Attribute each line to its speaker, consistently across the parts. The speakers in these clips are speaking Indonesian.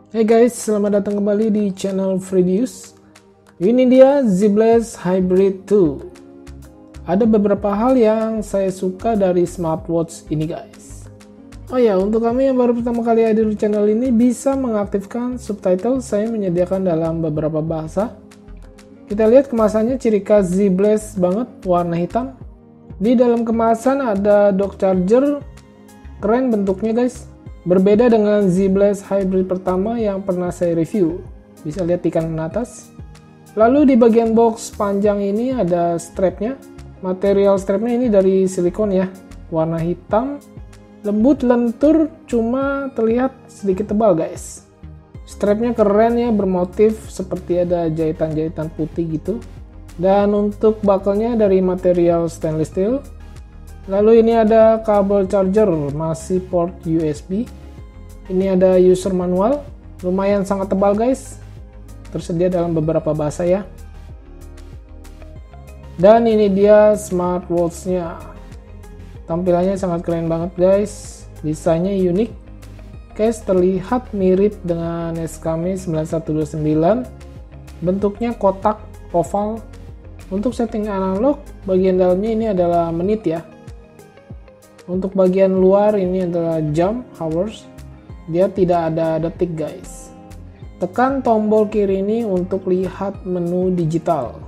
Speaker 1: Hey guys, selamat datang kembali di channel Fredius. Ini dia Zebless Hybrid 2. Ada beberapa hal yang saya suka dari smartwatch ini guys. Oh ya, untuk kamu yang baru pertama kali hadir di channel ini, bisa mengaktifkan subtitle. Saya menyediakan dalam beberapa bahasa. Kita lihat kemasannya, ciri khas Zebless banget, warna hitam. Di dalam kemasan ada dock charger, keren bentuknya guys. Berbeda dengan Zebless Hybrid pertama yang pernah saya review. Bisa lihat di kanan atas. Lalu di bagian box panjang ini ada strapnya. Material strapnya ini dari silikon ya. Warna hitam. Lembut, lentur, cuma terlihat sedikit tebal guys. Strapnya keren ya, bermotif seperti ada jahitan-jahitan putih gitu. Dan untuk buckle-nya dari material stainless steel. Lalu ini ada kabel charger, masih port USB. Ini ada user manual, lumayan sangat tebal guys. Tersedia dalam beberapa bahasa ya. Dan ini dia smartwatch-nya. Tampilannya sangat keren banget guys. Desainnya unik. Case terlihat mirip dengan SKME 9129. Bentuknya kotak oval. Untuk setting analog, bagian dalamnya ini adalah menit ya. Untuk bagian luar ini adalah jam, hours. Dia tidak ada detik guys. Tekan tombol kiri ini untuk lihat menu digital.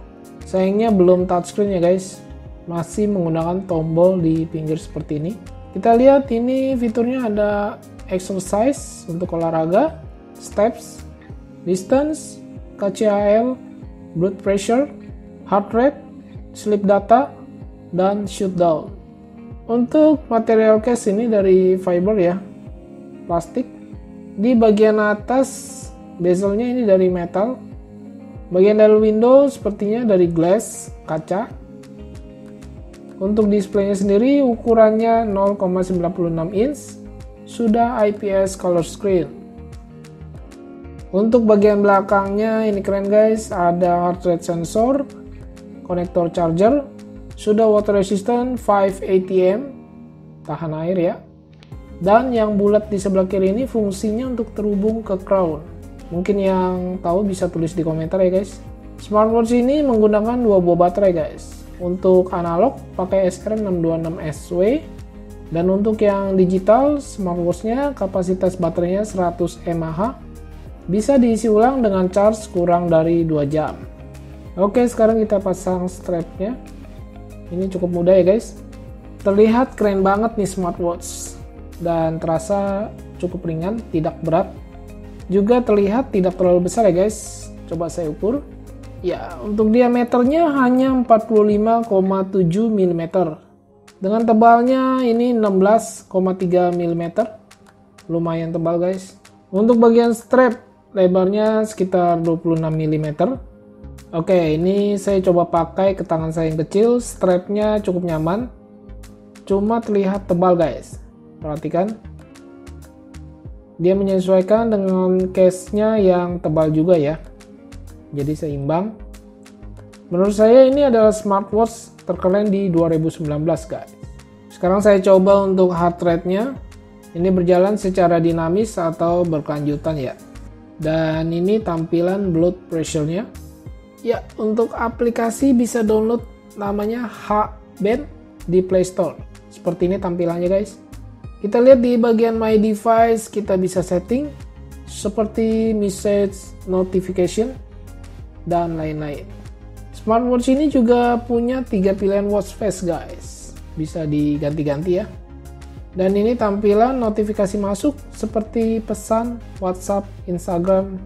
Speaker 1: Sayangnya belum touchscreen ya guys. Masih menggunakan tombol di pinggir seperti ini. Kita lihat ini fiturnya ada exercise untuk olahraga, steps, distance, KCAL, blood pressure, heart rate, sleep data, dan shutdown. Untuk material case ini dari fiber ya, plastik. Di bagian atas bezelnya ini dari metal. Bagian dari window sepertinya dari glass, kaca. Untuk displaynya sendiri ukurannya 0,96 inch, sudah IPS color screen. Untuk bagian belakangnya ini keren guys, ada heart rate sensor, konektor charger, sudah water resistant 5 ATM, tahan air ya. Dan yang bulat di sebelah kiri ini fungsinya untuk terhubung ke crown. Mungkin yang tahu bisa tulis di komentar ya guys. Smartwatch ini menggunakan 2 buah baterai guys. Untuk analog pakai SRM626SW. Dan untuk yang digital, smartwatchnya kapasitas baterainya 100 mAh. Bisa diisi ulang dengan charge kurang dari 2 jam. Oke, sekarang kita pasang strapnya. Ini cukup mudah ya guys. Terlihat keren banget nih smartwatch. Dan terasa cukup ringan, tidak berat. Juga terlihat tidak terlalu besar ya guys. Coba saya ukur. Ya, untuk diameternya hanya 45,7 mm. Dengan tebalnya ini 16,3 mm. Lumayan tebal guys. Untuk bagian strap, lebarnya sekitar 26 mm. Oke, ini saya coba pakai ke tangan saya yang kecil. Strapnya cukup nyaman. Cuma terlihat tebal guys. Perhatikan. Dia menyesuaikan dengan case-nya yang tebal juga ya. Jadi seimbang. Menurut saya ini adalah smartwatch terkeren di 2019 guys. Sekarang saya coba untuk heart rate-nya. Ini berjalan secara dinamis atau berkelanjutan ya. Dan ini tampilan blood pressure-nya. Ya, untuk aplikasi bisa download namanya H-Band di Play Store. Seperti ini tampilannya guys. Kita lihat di bagian My Device, kita bisa setting seperti message notification dan lain-lain. Smartwatch ini juga punya 3 pilihan watch face guys. Bisa diganti-ganti ya. Dan ini tampilan notifikasi masuk seperti pesan, WhatsApp, Instagram.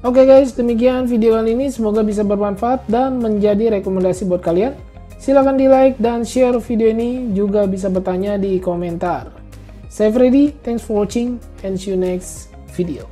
Speaker 1: Oke guys, demikian video kali ini. Semoga bisa bermanfaat dan menjadi rekomendasi buat kalian. Silahkan di like dan share video ini. Juga bisa bertanya di komentar. Saya Freddy, thanks for watching and see you next video.